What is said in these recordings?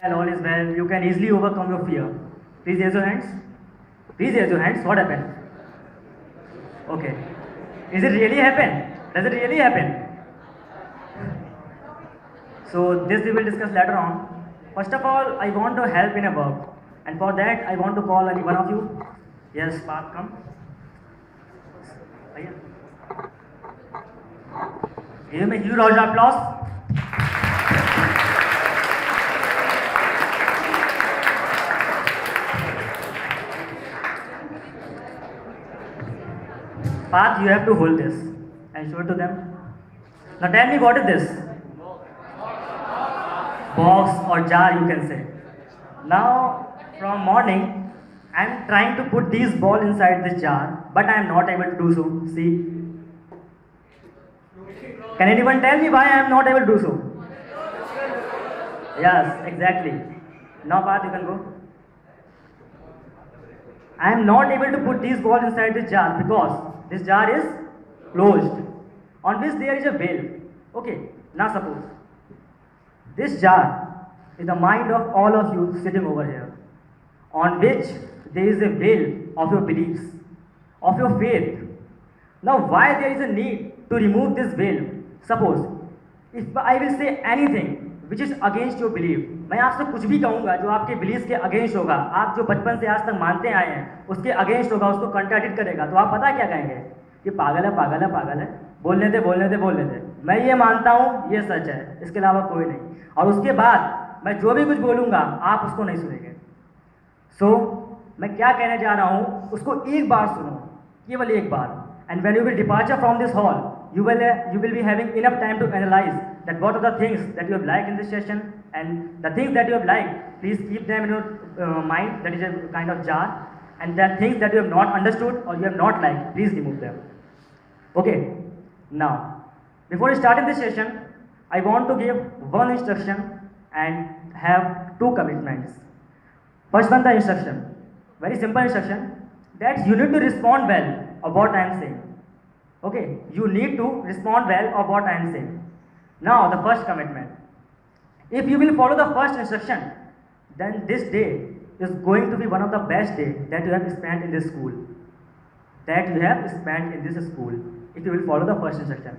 And all is well. You can easily overcome your fear. Please raise your hands. Please raise your hands. What happened? Okay. Is it really happen? Does it really happen? So this we will discuss later on. First of all, I want to help in a work, and for that I want to call any one of you. Yes, Parth, come. Bhaiya. Give him a huge round of applause. Parth, you have to hold this and show it to them. Now tell me, what is this? Box or jar, you can say. Now, from morning, I am trying to put these ball inside this jar, but I am not able to do so. See? Can anyone tell me why I am not able to do so? Yes, exactly. Now, Parth, you can go. I am not able to put these balls inside this jar because this jar is closed, on which there is a veil. Okay, now suppose this jar is the mind of all of you sitting over here, on which there is a veil of your beliefs, of your faith. Now, why there is a need to remove this veil? Suppose if I will say anything which is against your belief, मैं आपसे कुछ भी कहूँगा जो आपके belief के against होगा, आप जो बचपन से आज तक मानते आए हैं उसके अगेंस्ट होगा, उसको कंट्राडिक्ट करेगा, तो आप पता क्या कहेंगे कि पागल है, पागल है, पागल है, बोलने दे, बोलने दे, बोलने दे, मैं ये मानता हूँ, ये सच है, इसके अलावा कोई नहीं। और उसके बाद मैं जो भी कुछ बोलूँगा आप उसको नहीं सुनेंगे। सो मैं क्या कहने जा रहा हूँ उसको एक बार सुनो, केवल एक बार। And when you will departure from this hall, you will be having enough time to analyze that what are the things that you have liked in this session, and the things that you have liked, please keep them in your mind, that is a kind of jar, and the things that you have not understood or you have not liked, please remove them. Okay, now before starting this session, I want to give one instruction and have two commitments. First one, the instruction, very simple instruction, that you need to respond well of what I am saying. Okay, you need to respond well of what I am saying. Now, the first commitment. If you will follow the first instruction, then this day is going to be one of the best days that you have spent in this school. That you have spent in this school, if you will follow the first instruction.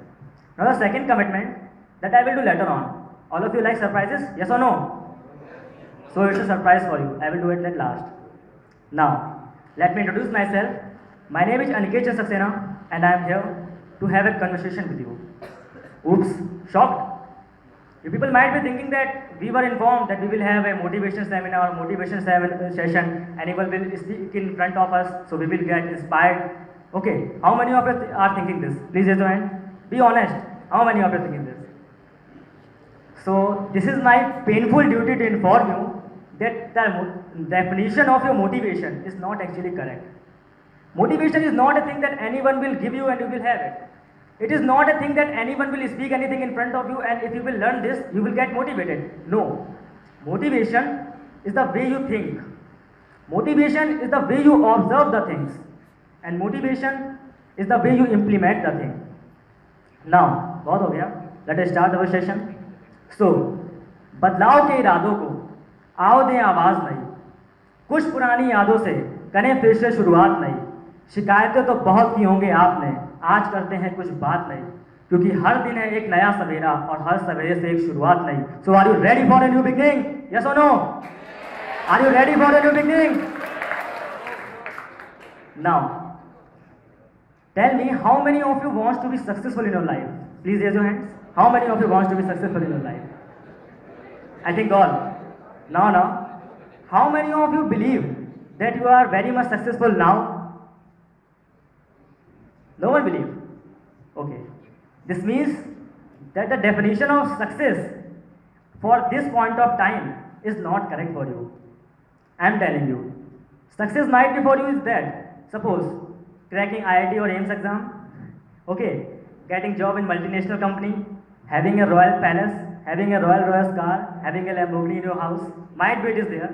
Now, the second commitment that I will do later on. All of you like surprises? Yes or no? So, it's a surprise for you. I will do it at last. Now, let me introduce myself. My name is Aniket Saxena, and I am here to have a conversation with you. Oops, shocked? You people might be thinking that we were informed that we will have a motivation seminar, session, anyone will speak in front of us, so we will get inspired. Okay, how many of you are thinking this? Please raise your hand. Be honest, how many of you are thinking this? So, this is my painful duty to inform you that the definition of your motivation is not actually correct. Motivation is not a thing that anyone will give you and you will have it. It is not a thing that anyone will speak anything in front of you and if you will learn this, you will get motivated. No. Motivation is the way you think. Motivation is the way you observe the things. And motivation is the way you implement the thing. Now, बहुत हो गया. Let us start our session. So, बदलाव के इरादों को आओ दें आवाज़ नई, कुछ पुरानी यादों से करें फिर से शुरुआत नई। शिकायतें तो बहुत की होंगे आपने, आज करते हैं कुछ बात नहीं, क्योंकि हर दिन है एक नया सवेरा और हर सवेरे से एक शुरुआत नहीं। So are you ready for a new beginning? Yes और no? Are you ready for a new beginning? Now tell me, how many of you wants to be successful in your life? Please raise your hands. How many of you wants to be successful in your life? I think all. Now, how many of you believe that you are very much successful now? No one believe. Okay. This means that the definition of success for this point of time is not correct for you. I am telling you. Success might be for you is that, suppose, cracking IIT or AIMS exam, okay, getting job in multinational company, having a royal palace, having a Rolls Royce car, having a Lamborghini in your house, might be it is there.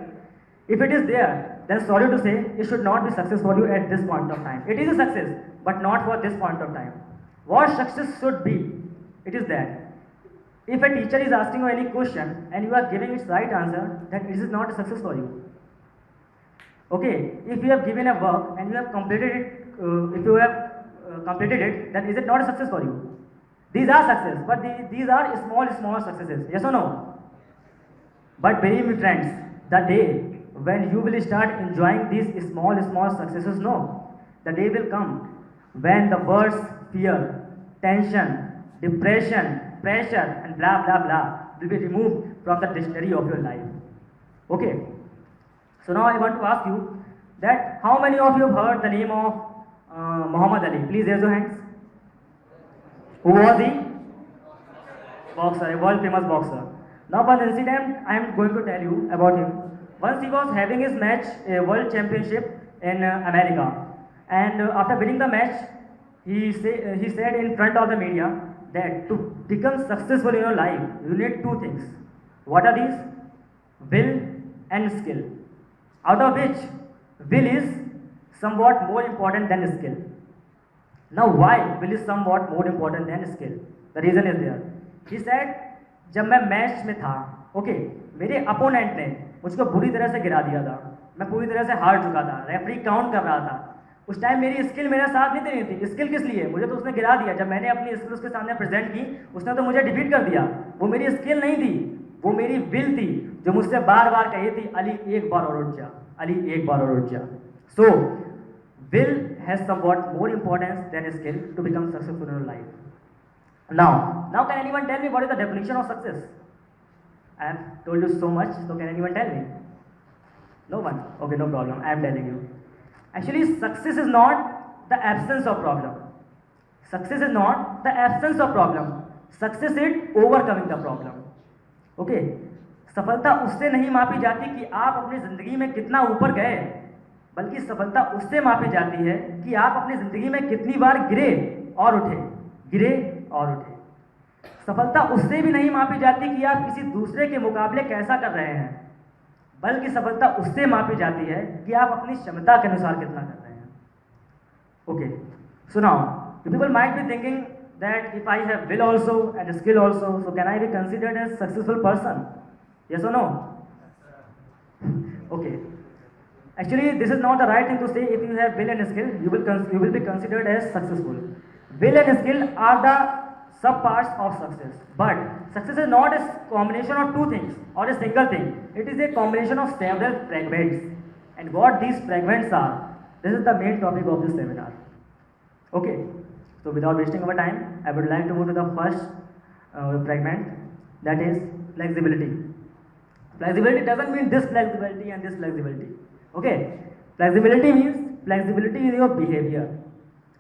If it is there, then sorry to say, it should not be success for you at this point of time. It is a success, but not for this point of time. What success should be? It is that If a teacher is asking you any question and you are giving its right answer, then it is not a success for you. Okay, if you have given a work and you have completed it, if you have completed it, then is it not a success for you? These are success, but these are small successes. Yes or no? But believe me, friends, the day when you will start enjoying these small successes, no, the day will come when the words fear, tension, depression, pressure, and blah blah blah will be removed from the dictionary of your life. Okay. So now I want to ask you that how many of you have heard the name of Muhammad Ali? Please raise your hands. Who was he? Boxer, a world famous boxer. Now one incident I am going to tell you about him. Once he was having his match, a world championship in America, and after winning the match, he said in front of the media that to become successful in your life, you need two things. What are these? Will and skill. Out of which will is somewhat more important than skill. Now why will is somewhat more important than skill? The reason is there. He said, जब मैं match में था, okay, मेरे opponent ने मुझको बुरी तरह से गिरा दिया था, मैं पूरी तरह से हार चुका था, रेफरी काउंट कर रहा था, उस टाइम मेरी स्किल मेरा साथ नहीं दे रही थी। स्किल किस लिए? मुझे तो उसने गिरा दिया। जब मैंने अपनी स्किल उसके सामने प्रेजेंट की, उसने तो मुझे डिफीट कर दिया। वो मेरी स्किल नहीं थी, वो मेरी विल थी, जो मुझसे बार बार कही थी, अली एक बार और उठ जा, अली एक बार और उठ जा। सो will has somewhat more importance than skill to become successful in your life. Now can anyone tell me what is the definition of success? I have told you so much, so can anyone tell me? No one? Okay, no problem, I am telling you. Actually, success is not the absence of problem. Success is not the absence of problem. Success is overcoming the problem. Okay? सफलता उससे नहीं मापी जाती कि आप अपनी जिंदगी में कितना ऊपर गए, बल्कि सफलता उससे मापी जाती है कि आप अपनी जिंदगी में कितनी बार गिरे और उठे, गिरे और उठे। सफलता उससे भी नहीं मापी जाती कि आप किसी दूसरे के मुकाबले कैसा कर रहे हैं, बल्कि सफलता उससे मापी जाती है कि आप अपनी क्षमता के अनुसार कितना कर रहे हैं। Okay, so now people might be thinking that if I have will also and skill also, so can I be considered as successful person? Yes or no? Okay. Actually, this is not the right thing to say. If you have will and skill, you will be considered as successful. Will and skill are the sub parts of success. But success is not a combination of two things or a single thing. It is a combination of several fragments. And what these fragments are, this is the main topic of this seminar. Okay. So without wasting our time, I would like to move to the first fragment, that is flexibility. Flexibility doesn't mean this flexibility and this flexibility. Okay, flexibility means flexibility in your behavior,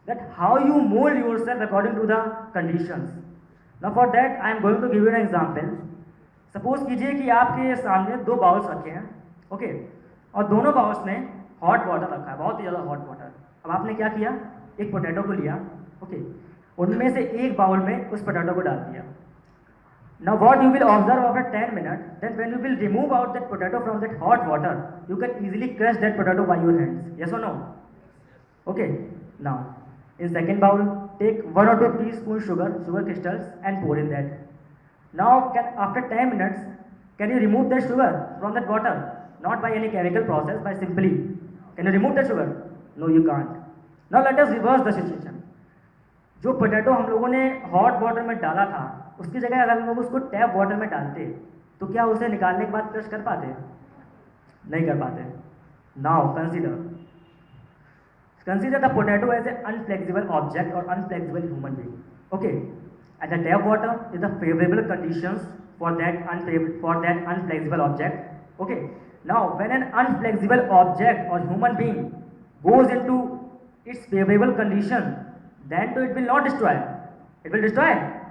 that how you mold yourself according to the conditions. Now for that I am going to give you an example. Suppose कीजिए कि आपके सामने दो bowls रखे हैं, okay, और दोनों bowls में हॉट वाटर रखा है, बहुत ही ज़्यादा हॉट वाटर। अब आपने क्या किया, एक पोटैटो को लिया, ओके, उनमें से एक बाउल में उस पोटैटो को डाल दिया। Now what you will observe after 10 minutes, then when you will remove out that potato from that hot water, you can easily crush that potato by your hands. Yes or no? Okay. Now, in second bowl, take 1 or 2 teaspoons sugar crystals and pour in that. Now, after 10 minutes, can you remove that sugar from that water? Not by any chemical process, by simply. Can you remove that sugar? No, you can't. Now let us reverse the situation. जो potato हम लोगों ने hot water में डाला था, उसकी जगह अगर हम लोग उसको टैप वाटर में डालते, तो क्या उसे निकालने के बाद क्रश कर पाते? नहीं कर पाते। Now consider the potato as a unflexible object और unflexible human being. Okay, and the tap water is the favourable conditions for that unflexible object. Okay, now when an unflexible object और human being goes into its favorable condition, then it will not destroy. It will destroy?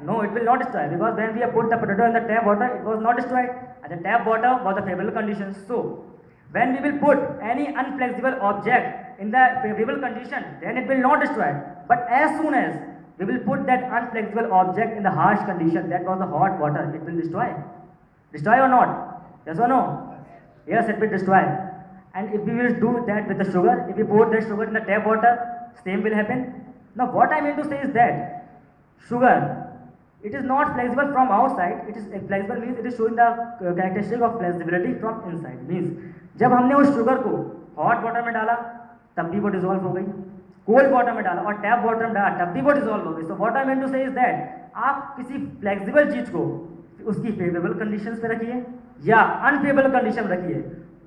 No, it will not destroy, because when we have put the potato in the tap water, it was not destroyed, and the tap water was the favorable condition. So when we will put any unflexible object in the favorable condition, then it will not destroy. But as soon as we will put that unflexible object in the harsh condition, that was the hot water, it will destroy. Destroy or not? Yes or no? Yes, it will destroy. And if we will do that with the sugar, if we pour that sugar in the tap water, same will happen. Now what I mean to say is that sugar It is not flexible from outside. It is flexible means it is showing the characteristic of flexibility from inside. Means जब हमने उस sugar को hot water में डाला तब भी वो dissolve हो गई, कोल्ड वाटर में डाला और टैप वाटर में डाला तब भी वो डिजोल्व हो गई. So what I mean to say is that आप किसी फ्लेक्सिबल चीज को उसकी फेवरेबल कंडीशंस पे रखिए या अनफेवरेबल कंडीशन रखिए,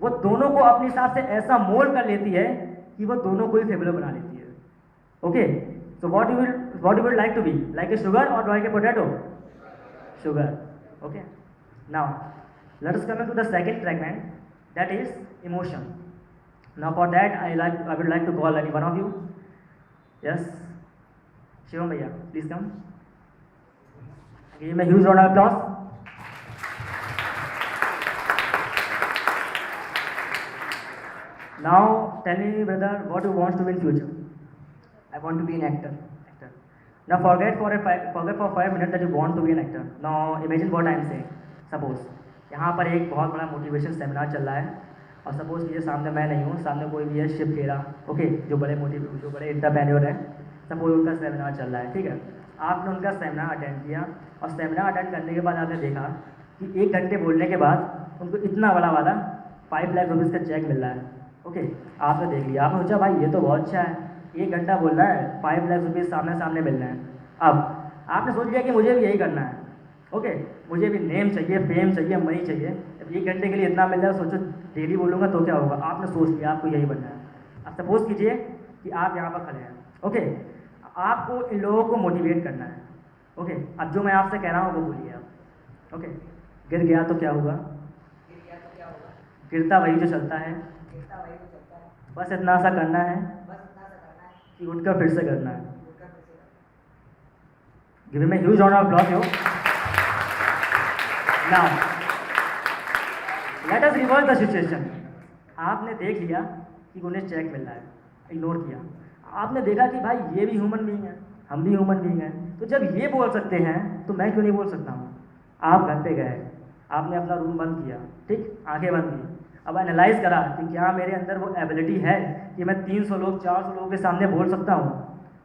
वो दोनों को अपने हिसाब से ऐसा मोल्ड कर लेती है कि वो दोनों को ही फेवरेबल बना लेती है. Okay, so what you would like to be, like a sugar or like a potato? Sugar. Okay, now let us come into the second fragment, that is emotion. Now for that I would like to call any one of you. Yes, Shivam bhaiya, please come. Give me a huge round of applause. Now tell me brother, what you want to be in future? I want to be an actor. Now forget for 5 minutes that you want to be an actor. Now imagine what I am saying. Suppose यहाँ पर एक बहुत बड़ा motivation seminar चल रहा है और suppose ये सामने मैं नहीं हूँ, सामने कोई भी है शिव खेरा, ओके, जो बड़े एंटरप्रेन्योर है, सपोज उनका सेमिनार चल रहा है, ठीक है. आपने उनका सेमिनार अटेंड किया और सेमिनार अटेंड करने के बाद आपने देखा कि 1 घंटे बोलने के बाद उनको इतना बड़ा वाला 5 लाख रुपीज़ का चेक मिल रहा है. ओके, आपने देख लिया, आपने सोचा भाई ये तो बहुत अच्छा है, 1 घंटा बोल रहा है, 5 लाख रुपीज़ सामने सामने मिल रहे हैं. अब आपने सोच लिया कि मुझे भी यही करना है. ओके, मुझे भी नेम चाहिए, फेम चाहिए, मनी चाहिए. अब 1 घंटे के लिए इतना मिल रहा है, सोचो डेली बोलूँगा तो क्या होगा. आपने सोच लिया आपको यही बनना है. अब सपोज कीजिए कि आप यहाँ पर खड़े हैं. ओके, आपको इन लोगों को मोटिवेट करना है. ओके, अब जो मैं आपसे कह रहा हूँ वो बोलिए आप. ओके, गिर गया तो क्या होगा? गिरता वही जो चलता है. बस इतना सा करना है कि उठकर फिर से करना है. Give me huge round of applause yo. Now let us reverse the situation. आपने देख लिया कि उन्हें चेक मिल रहा है, इग्नोर किया. आपने देखा कि भाई ये भी ह्यूमन बीइंग है, हम भी ह्यूमन बीइंग हैं, तो जब ये बोल सकते हैं तो मैं क्यों नहीं बोल सकता हूँ. आप घर पे गए, आपने अपना रूम बंद किया, ठीक, आंखें बंद की. अब एनालाइज करा कि क्या मेरे अंदर वो एबिलिटी है कि मैं 300 लोग 400 लोगों के सामने बोल सकता हूँ.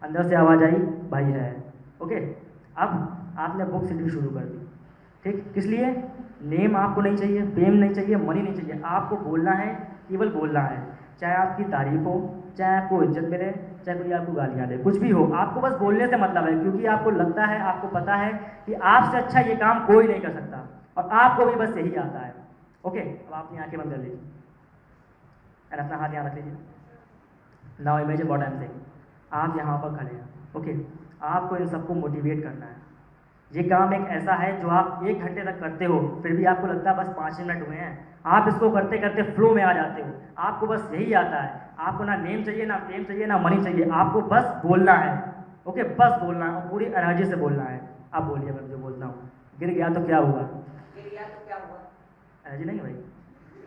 अंदर से आवाज़ आई, भाई है. ओके, अब आपने बुक रीडिंग शुरू कर दी, ठीक. किस लिए? नेम आपको नहीं चाहिए, फेम नहीं चाहिए, मनी नहीं चाहिए. आपको बोलना है, केवल बोलना है. चाहे आपकी तारीफ हो, चाहे आपको इज्जत मिले, चाहे कोई आपको गालियाँ दे, कुछ भी हो, आपको बस बोलने से मतलब है. क्योंकि आपको लगता है, आपको पता है कि आपसे अच्छा ये काम कोई नहीं कर सकता और आपको भी बस यही आता है. ओके, अब अपनी आंखें बंद कर लीजिए और अपना हाथ यहाँ रख लीजिए. Now imagine what I am saying. आप यहाँ पर खड़े हैं. ओके, आपको इन सबको मोटिवेट करना है. ये काम एक ऐसा है जो आप 1 घंटे तक करते हो, फिर भी आपको लगता है बस 5 मिनट हुए हैं. आप इसको करते करते फ्लो में आ जाते हो. आपको बस यही आता है. आपको ना नेम चाहिए, ना फेम चाहिए, ना मनी चाहिए. आपको बस बोलना है. ओके, बस बोलना है और पूरी एनर्जी से बोलना है. आप बोलिए, मैं जो बोलता हूँ. गिर गया तो क्या हुआ? एनर्जी नहीं भाई.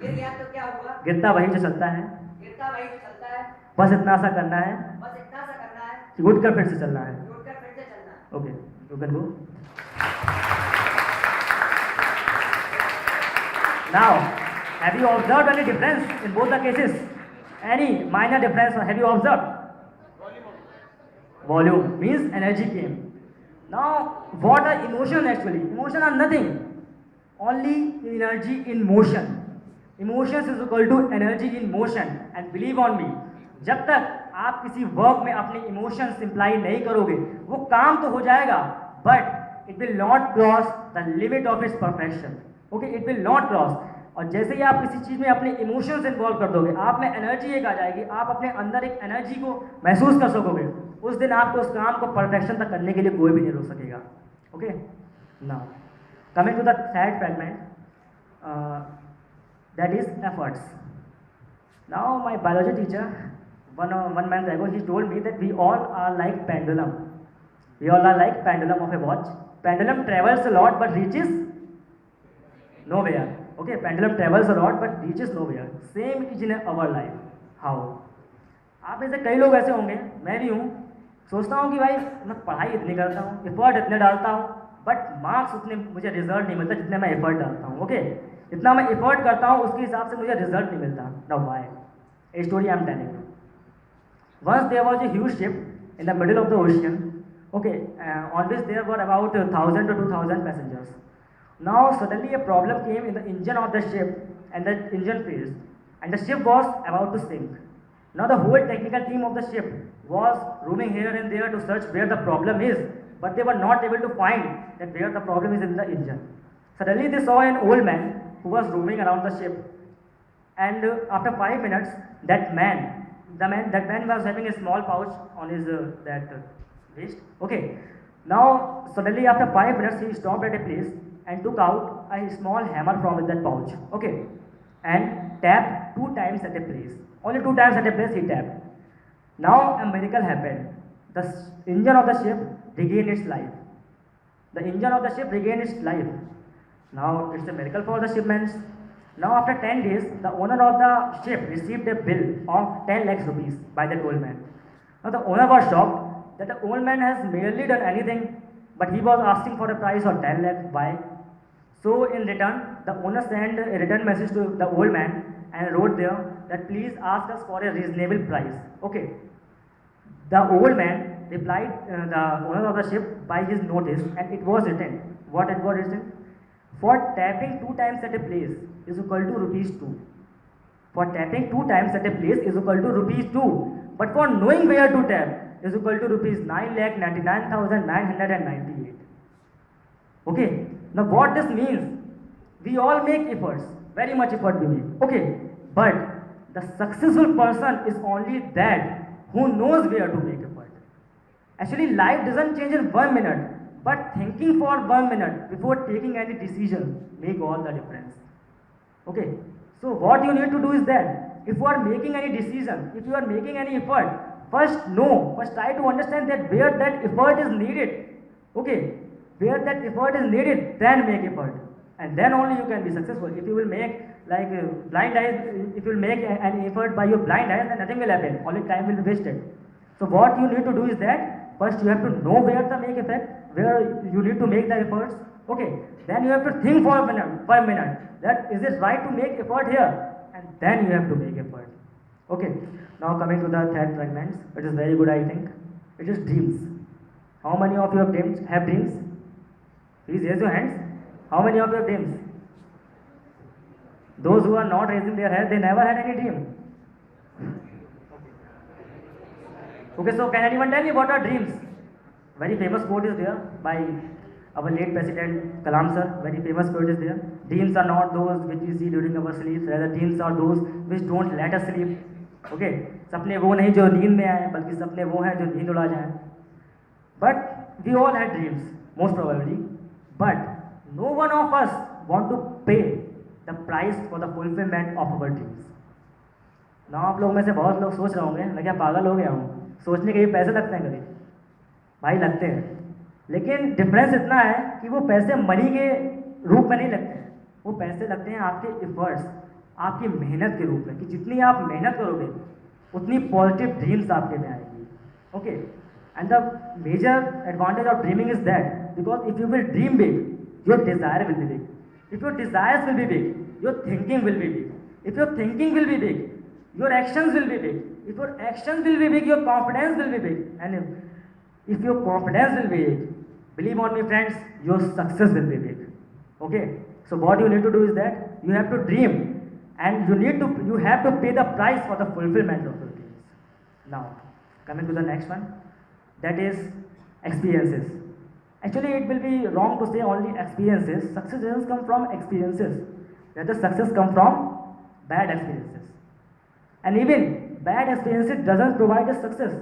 गिर गया तो क्या हुआ? गिरता वही जो चलता है. बस इतना सा करना है कि उठकर फिर से चलना है. Okay, you can go. Now have you observed any difference in both the cases? Any minor difference have you observed? Volume means energy came. Now what are emotion actually? Emotion are nothing, only energy in motion. Emotions is equal to energy in motion. And believe on me, जब तक आप किसी work में अपने emotions imply नहीं करोगे, वो काम तो हो जाएगा but it will not cross the limit of its perfection. Okay, it will not cross. और जैसे ही आप किसी चीज़ में अपने इमोशंस इन्वॉल्व कर दोगे, आप में एनर्जी एक आ जाएगी, आप अपने अंदर एक एनर्जी को महसूस कर सकोगे. उस दिन आपको उस काम को परफेक्शन तक करने के लिए कोई भी नहीं रोक सकेगा. Okay, now coming to the third fragment, that is efforts. Now my biology teacher, one month ago, he told me that we all are like pendulum. We all are like pendulum of a watch. Pendulum travels a lot but reaches nowhere. Okay, pendulum travels a lot but reaches nowhere. Same is in our life. How? आप में से कई लोग ऐसे होंगे, मैं भी हूँ. सोचता हूँ कि भाई मैं पढ़ाई इतनी करता हूँ, एफर्ट इतने डालता हूँ, बट मार्क्स उतने मुझे रिजल्ट नहीं मिलता जितने मैं एफर्ट डालता हूँ. ओके, इतना मैं एफर्ट करता हूँ उसके हिसाब से मुझे रिजल्ट नहीं मिलता. Now why? A story I am telling you. Once there was a huge ship in the middle of the ocean Okay, on which there were about 1,000 to 2,000 passengers. Now suddenly a problem came in the engine of the ship, and the engine failed, and the ship was about to sink. Now the whole technical team of the ship was roaming here and there to search where the problem is, but they were not able to find that where the problem is in the engine. Suddenly they saw an old man who was roaming around the ship, and after 5 minutes, that man was having a small pouch on his waist. Okay. Now suddenly after 5 minutes, he stopped at a place and took out a small hammer from that pouch. Okay, and tapped 2 times at a place. Only 2 times at a place he tapped. Now a miracle happened. The engine of the ship regained its life. The engine of the ship regained its life. Now it's a miracle for the shipments. Now after 10 days, the owner of the ship received a bill of 10 lakhs rupees by that old man. Now the owner was shocked that the old man has barely done anything, but he was asking for a price of 10 lakhs. Why? So in return, the owner sent a return message to the old man and wrote there that please ask us for a reasonable price. Okay. The old man replied the owner of the ship by his notice, and it was written. What it was written? For tapping 2 times at a place is equal to rupees 2. For tapping 2 times at a place is equal to rupees 2. But for knowing where to tap is equal to rupees 9,99,998. Okay. Now what this means? We all make efforts. Very much effort we make. Okay. But the successful person is only that who knows where to make effort. Actually, life doesn't change in 1 minute, but thinking for 1 minute before taking any decision make all the difference. Okay. So what you need to do is that if you are making any decision, if you are making any effort, first try to understand that where that effort is needed. Okay. Where that effort is needed, then make effort, and then only you can be successful. If you will make like blind eyes, if you will make an effort by your blind eyes, then nothing will happen. Only time will be wasted. So what you need to do is that first you have to know where to make effort, where you need to make the efforts. Okay. Then you have to think for a minute, that is it right to make effort here, and then you have to make effort. Okay. Now coming to the third fragments, it is very good. I think it is dreams. How many of you have dreams? Please raise your hands. How many of you have dreams? Those who are not raising their hands, they never had any dream. Okay, so can anyone tell me what are dreams? Very famous quote is there by our late President Kalam sir. Very famous quote is there. Dreams are not those which we see during our sleep. Rather, dreams are those which don't let us sleep. Okay, सपने वो नहीं जो नींद में आए, बल्कि सपने वो हैं जो नींद उड़ा जाए. But we all had dreams, most probably. But no one of us want to pay the price for the fulfillment of our dreams. Now आप लोग में से बहुत लोग सोच रहे होंगे मैं क्या पागल हो गया हूँ, सोचने के ये पैसे लगते हैं कभी? भाई लगते हैं, लेकिन डिफरेंस इतना है कि वो पैसे मनी के रूप में नहीं लगते हैं, वो पैसे लगते हैं आपके एफर्ट्स, आपकी मेहनत के रूप में, कि जितनी आप मेहनत करोगे उतनी पॉजिटिव ड्रीम्स आपके में आएगी. Okay. And the major advantage of dreaming is that because if you will dream big, your desire will be big. If your desires will be big, your thinking will be big. If your thinking will be big, your actions will be big. If your actions will be big, your confidence will be big. And if your confidence will be big, believe on me friends, your success will be big. Okay. So what you need to do is that you have to dream, and you have to pay the price for the fulfillment of your dreams. Now, coming to the next one. That is experiences. Actually, it will be wrong to say only experiences. Success doesn't come from experiences. Rather, success comes from bad experiences. And even bad experiences doesn't provide us success.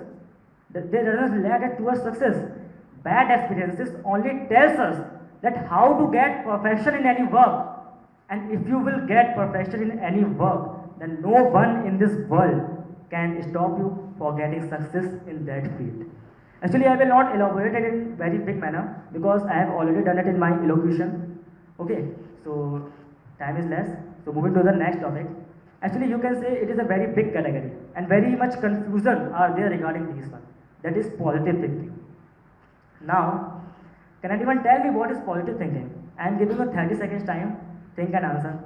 They doesn't lead us towards success. Bad experiences only tells us that how to get perfection in any work. And if you will get perfection in any work, then no one in this world can stop you for getting success in that field. Actually, I will not elaborate it in very big manner because I have already done it in my elocution. Okay, so time is less. So moving to the next topic. Actually, you can say it is a very big category and very much confusion are there regarding this one. That is positive thinking. Now, can anyone tell me what is positive thinking? I am giving you 30 seconds time. Think and answer.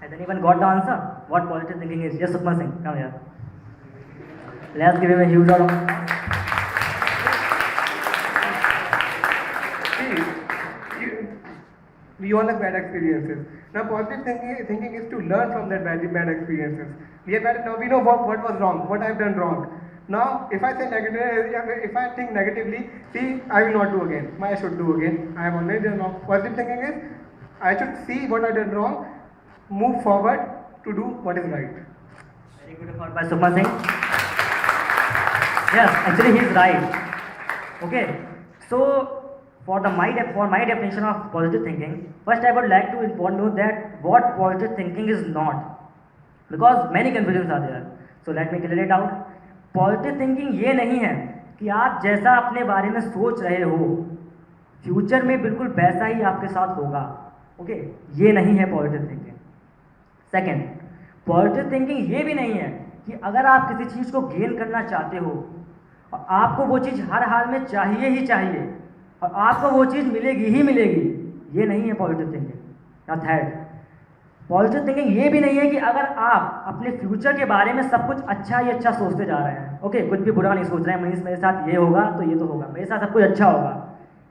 Has anyone got the answer? What positive thinking is? Yes, Sukhman Singh, come here. Let's give him a huge round of applause. See, we all have bad experiences. Now, positive thinking is to learn from that bad experiences. Now we know what was wrong, what I've done wrong. Now, if I say negative, if I think negatively, see, I will not do again. I should do again. I have already done wrong. Positive thinking is, I should see what I done wrong, move forward to do what is right. Very good effort by Sukhman Singh. Yes, actually he is right. Okay, so for my definition of positive thinking, first I would like to inform you that what positive thinking is not, because many confusions are there. So let me clear it out. Positive thinking ये नहीं है कि आप जैसा अपने बारे में सोच रहे हो फ्यूचर में बिल्कुल वैसा ही आपके साथ होगा. ओके, ये नहीं है positive thinking. Second, positive thinking ये भी नहीं है कि अगर आप किसी चीज़ को गेन करना चाहते हो और आपको वो चीज़ हर हाल में चाहिए ही चाहिए और आपको वो चीज़ मिलेगी ही मिलेगी. ये नहीं है पॉजिटिव थिंकिंग. या थर्ड, पॉजिटिव थिंकिंग ये भी नहीं है कि अगर आप अपने फ्यूचर के बारे में सब कुछ अच्छा ही अच्छा सोचते जा रहे हैं. ओके, कुछ भी बुरा नहीं सोच रहे हैं, मेरे साथ ये होगा तो ये तो होगा, मेरे साथ सब कुछ अच्छा होगा.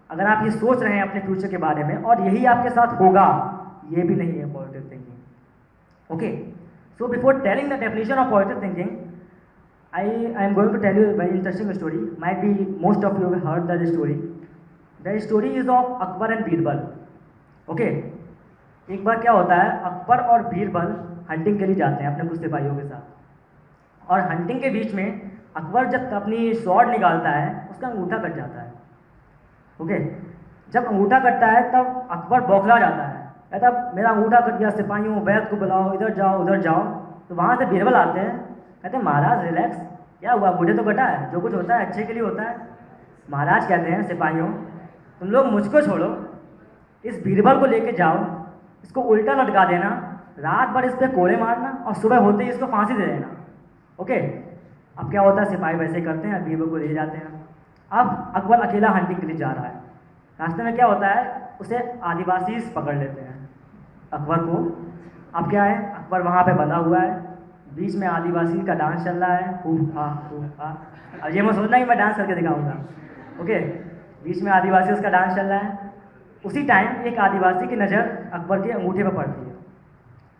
अगर आप ये सोच रहे हैं अपने फ्यूचर के बारे में और यही आपके साथ होगा, ये भी नहीं है positive thinking. Okay, so before telling the definition of positive thinking, I am going to tell you a very interesting story. Might be most of you have heard that story. The story is of Akbar and Birbal. Okay, एक बार क्या होता है, अकबर और Birbal hunting के लिए जाते हैं अपने कुछ सिपाहियों के साथ, और हंटिंग के बीच में अकबर जब अपनी स्वॉर्ड निकालता है उसका अंगूठा कट जाता है. ओके, जब अंगूठा कटता है तब अकबर बौखला जाता है, कहता मेरा अंगूठा कट गया, सिपाहियों वैद को बुलाओ, इधर जाओ उधर जाओ. तो वहाँ से बीरबल आते हैं, कहते हैं महाराज रिलैक्स, क्या हुआ, अंगूठे तो कटा है, जो कुछ होता है अच्छे के लिए होता है. महाराज कहते हैं सिपाहियों तुम लोग मुझको छोड़ो, इस बीरबल को लेके जाओ, इसको उल्टा लटका देना, रात भर इस पर कोड़े मारना और सुबह होते ही इसको फांसी दे देना. ओके, अब क्या होता है, सिपाही वैसे करते हैं, बीरबल को ले जाते हैं. अब अकबर अकेला हंटिंग के लिए जा रहा है. रास्ते में क्या होता है, उसे आदिवासी पकड़ लेते हैं अकबर को. अब क्या है, अकबर वहाँ पे बंधा हुआ है, बीच में आदिवासी का डांस चल रहा है, अब ये मैं सोचना कि मैं डांस करके दिखाऊंगा. ओके, बीच में आदिवासी उसका डांस चल रहा है. उसी टाइम एक आदिवासी की नज़र अकबर के अंगूठे पर पड़ती है.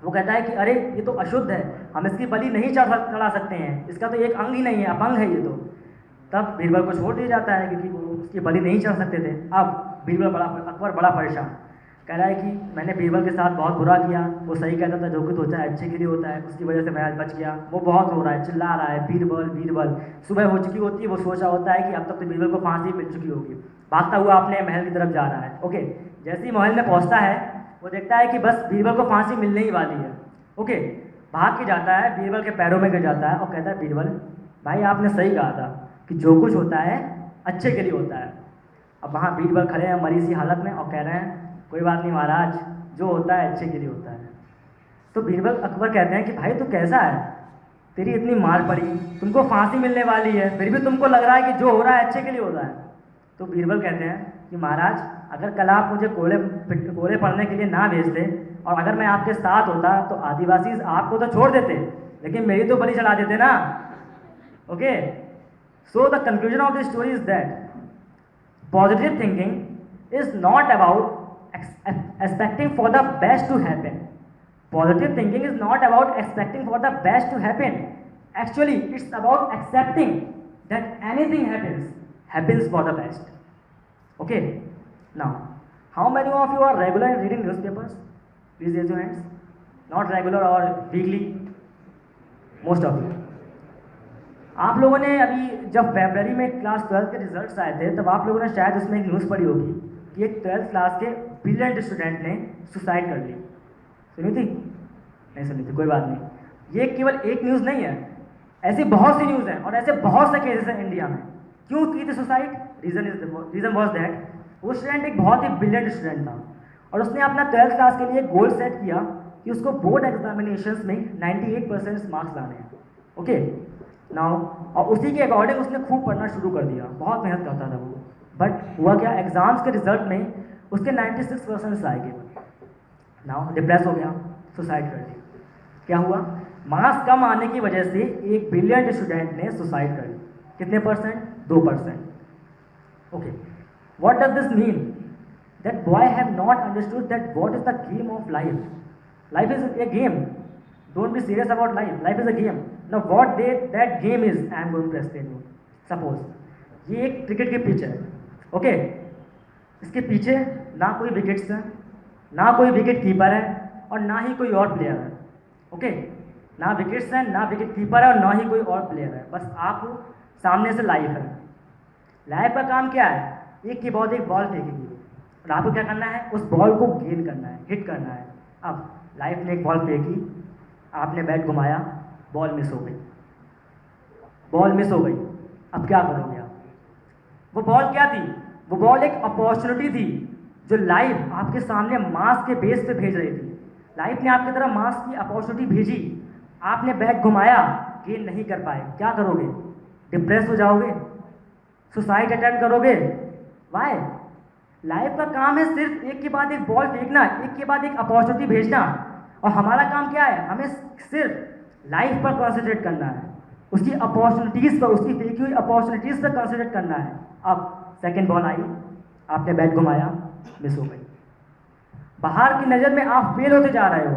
वो कहता है कि अरे ये तो अशुद्ध है, हम इसकी बलि नहीं चढ़ा सकते हैं, इसका तो एक अंग ही नहीं है, अपंग है ये तो. तब बीरबल को छोड़ दिया जाता है क्योंकि वो उसकी बलि नहीं चढ़ सकते थे. अब अकबर बड़ा परेशान, कह रहा है कि मैंने बीरबल के साथ बहुत बुरा किया, वो सही कहता था, जो कुछ होता है अच्छे के लिए होता है, उसकी वजह से मैं आज बच गया. वो बहुत रो रहा है, चिल्ला रहा है बीरबल बीरबल. सुबह हो चुकी होती है, वो सोचा होता है कि अब तक तो बीरबल को फांसी मिल चुकी होगी, भागता हुआ अपने महल की तरफ जा रहा है. ओके, जैसे ही महल में पहुंचता है वो देखता है कि बस बीरबल को फांसी मिलने ही वाली है. ओके, भाग के जाता है, बीरबल के पैरों में गिर जाता है और कहता है बीरबल भाई आपने सही कहा था कि जो कुछ होता है अच्छे के लिए होता है. अब वहाँ बीरबल खड़े हैं मरी सी हालत में और कह रहे हैं कोई बात नहीं महाराज, जो होता है अच्छे के लिए होता है. तो बीरबल अकबर कहते हैं कि भाई तू कैसा है, तेरी इतनी मार पड़ी, तुमको फांसी मिलने वाली है, फिर भी तुमको लग रहा है कि जो हो रहा है अच्छे के लिए होता है. तो बीरबल कहते हैं कि महाराज अगर कल आप मुझे कोड़े पड़ने के लिए ना भेजते और अगर मैं आपके साथ होता तो आदिवासी आपको तो छोड़ देते, लेकिन मेरी तो बलि चढ़ा देते ना. Okay, so the conclusion of the story is that positive thinking is not about expecting for the best to happen. Positive thinking is not about expecting for the best to happen. Actually, it's about accepting that anything happens for the best. Okay. Now, how many of you are regular in reading newspapers? Please raise your hands. Not regular or weekly? Most of you. आप लोगों ने अभी जब फरवरी में class 12 के results आए थे तब आप लोगों ने शायद उसमें एक न्यूज़ पढ़ी होगी कि एक 12th क्लास के ब्रिलियंट स्टूडेंट ने सुसाइड कर ली. सुनी थी? नहीं सुनी थी, कोई बात नहीं. ये केवल एक न्यूज़ नहीं है, ऐसी बहुत सी न्यूज़ हैं और ऐसे बहुत से केसेस हैं इंडिया में. क्यों की थी सुसाइड? रीज़न वॉज दैट वो स्टूडेंट एक बहुत ही ब्रिलियंट स्टूडेंट था और उसने अपना 12th क्लास के लिए गोल सेट किया कि उसको बोर्ड एग्जामिनेशंस में 98% मार्क्स लाने हैं. ओके नाउ, और उसी के अकॉर्डिंग उसने खूब पढ़ना शुरू कर दिया, बहुत मेहनत करता था वो. बट हुआ क्या, एग्जाम्स के रिजल्ट में उसके 96% आए गए. नाउ डिप्रेस हो गया, सुसाइड कर ली। क्या हुआ? मार्क्स कम आने की वजह से एक ब्रिलियंट स्टूडेंट ने सुसाइड कर ली। कितने percent? 2%। Okay, what does this mean? That boy have not understood that what is the game of life. Life is a game. Don't be serious about life. Life is a game. Now what that game is, I am going to explain you. Suppose ये एक cricket के pitch है. Okay, इसके पीछे ना कोई wickets है, ना कोई विकेट कीपर है, और ना ही कोई और प्लेयर है. ओके, ना विकेट्स है, ना विकेट कीपर है, और ना ही कोई और प्लेयर है. बस आप हो, सामने से लाइफ है. लाइफ का काम क्या है? एक के बाद एक बॉल फेंकेगी और आपको क्या करना है? उस बॉल को गेन करना है, हिट करना है. अब लाइफ ने एक बॉल फेंकी, आपने बैट घुमाया, बॉल मिस हो गई. बॉल मिस हो गई. अब क्या करोगे आप? वो बॉल क्या थी? वो बॉल एक अपॉर्चुनिटी थी जो लाइफ आपके सामने मास के बेस पे भेज रही थी. लाइफ ने आपकी तरफ मास की अपॉर्चुनिटी भेजी, आपने बैट घुमाया, गेन नहीं कर पाए. क्या करोगे? डिप्रेस हो जाओगे, सुसाइड अटेम्प्ट करोगे. वाई? लाइफ का काम है सिर्फ एक के बाद एक बॉल फेंकना, एक के बाद एक अपॉर्चुनिटी भेजना, और हमारा काम क्या है? हमें सिर्फ लाइफ पर कॉन्सेंट्रेट करना है, उसकी अपॉर्चुनिटीज़ पर, उसकी फेंकी हुई अपॉर्चुनिटीज़ पर कॉन्सेंट्रेट करना है. अब सेकेंड बॉल आई, आपने बैट घुमाया, मिस हो गई. बाहर की नज़र में आप फेल होते जा रहे हो,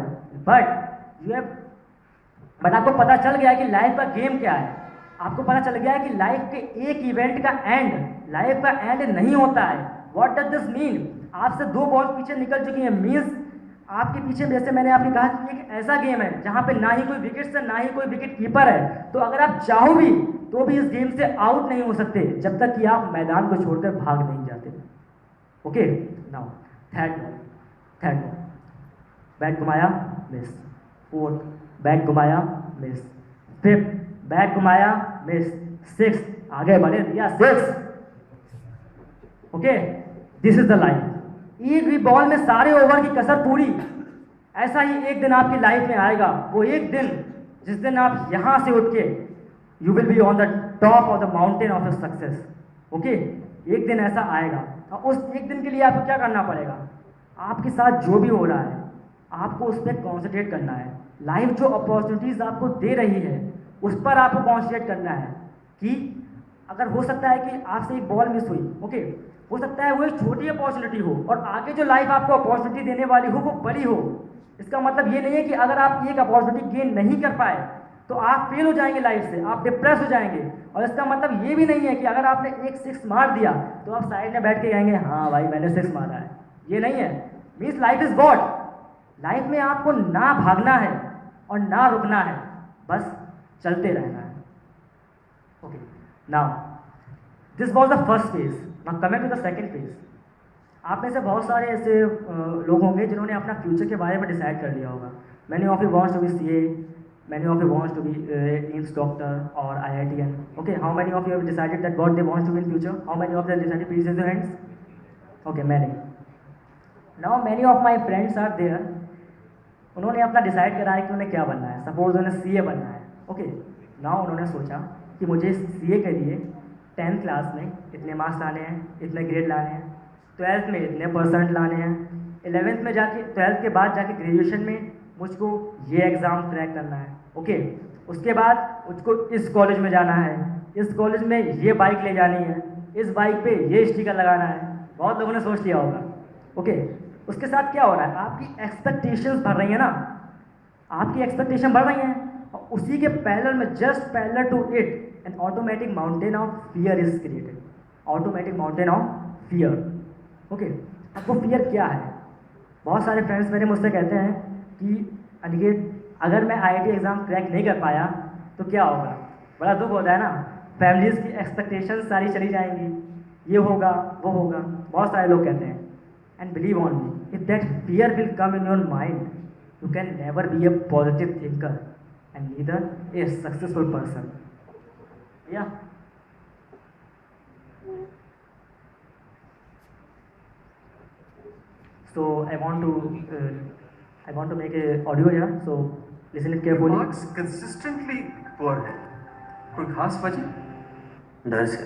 बट आपको पता चल गया कि लाइफ का गेम क्या है. आपको पता चल गया है कि लाइफ के एक इवेंट का एंड, लाइफ का एंड नहीं होता है. What does this mean? आपसे 2 बॉल पीछे निकल चुकी हैं. मीन्स आपके पीछे, जैसे मैंने आपने कहा कि एक ऐसा गेम है जहां पे ना ही कोई विकेट है, ना ही कोई विकेट कीपर है. तो अगर आप चाहो भी तो भी इस गेम से आउट नहीं हो सकते जब तक कि आप मैदान को छोड़कर भाग नहीं जाते. Okay, now third ball, bat घुमाया, मिस. फोर्थ, बैट घुमाया, मिस. फिफ्थ, बैट घुमाया, मिस. सिक्स, आगे बढ़े, दिया 6. Okay, this is the life. एक भी बॉल में सारे ओवर की कसर पूरी. ऐसा ही एक दिन आपकी लाइफ में आएगा, वो एक दिन जिस दिन आप यहां से उठ के you will be on the top of the mountain of your success. Okay, एक दिन ऐसा आएगा, और उस एक दिन के लिए आपको क्या करना पड़ेगा? आपके साथ जो भी हो रहा है आपको उस पर कॉन्सेंट्रेट करना है. लाइफ जो अपॉर्चुनिटीज आपको दे रही है उस पर आपको कॉन्सेंट्रेट करना है. कि अगर हो सकता है कि आपसे एक बॉल मिस हुई, ओके, हो सकता है वो एक छोटी अपॉर्चुनिटी हो, और आगे जो लाइफ आपको अपॉर्चुनिटी देने वाली हो वो बड़ी हो. इसका मतलब ये नहीं है कि अगर आप एक अपॉर्चुनिटी गेन नहीं कर पाए तो आप फेल हो जाएंगे लाइफ से, आप डिप्रेस हो जाएंगे. और इसका मतलब ये भी नहीं है कि अगर आपने एक 6 मार दिया तो आप साइड में बैठ के कहेंगे हाँ भाई मैंने 6 मारा है. ये नहीं है. Means life is God. Life में आपको ना भागना है और ना रुकना है, बस चलते रहना है. Okay, now this was the first phase. Now coming to the second phase. आप में से बहुत सारे ऐसे लोग होंगे जिन्होंने अपना फ्यूचर के बारे में डिसाइड कर लिया होगा. Many of you wants to be CA, many of you wants to be AIMS doctor or IITN. Okay, how many of you have decided that what they want to be in future? How many of them decided? Please raise your hands. Okay, many. Now many of my friends are there. उन्होंने अपना decide करा है कि उन्हें क्या बनना है. Suppose उन्हें CA बनना है. ओके, नाउ उन्होंने सोचा कि मुझे CA के लिए 10th क्लास में इतने मार्क्स लाने हैं, इतने ग्रेड लाने हैं, 12th में इतने % लाने हैं, 11th में जाके, 12th के बाद जाके ग्रेजुएशन में मुझको ये एग्ज़ाम क्रैक करना है. ओके, उसके बाद मुझको इस कॉलेज में जाना है, इस कॉलेज में ये बाइक ले जानी है, इस बाइक पे ये स्टिकर लगाना है. बहुत लोगों ने सोच लिया होगा. ओके, उसके साथ क्या हो रहा है? आपकी एक्सपेक्टेशंस बढ़ रही है ना, आपकी एक्सपेक्टेशन बढ़ रही हैं, और उसी के पैरेलल में, just parallel to it, an automatic mountain of fear is created. Automatic mountain of fear. Okay, अब वो फियर क्या है? बहुत सारे फ्रेंड्स मेरे मुझसे कहते हैं कि अनिकेत अगर मैं IIT एग्ज़ाम क्रैक नहीं कर पाया तो क्या होगा? बड़ा दुख होता है ना. फैमिलीज़ की एक्सपेक्टेशंस सारी चली जाएंगी, ये होगा वो होगा, बहुत सारे लोग कहते हैं. And believe on me, if that fear will come in your mind, you can never be a positive thinker and neither A successful person. या so I want to make a audio here, so listen it carefully. Marks consistently poor है. कोई खास वजह? डर से.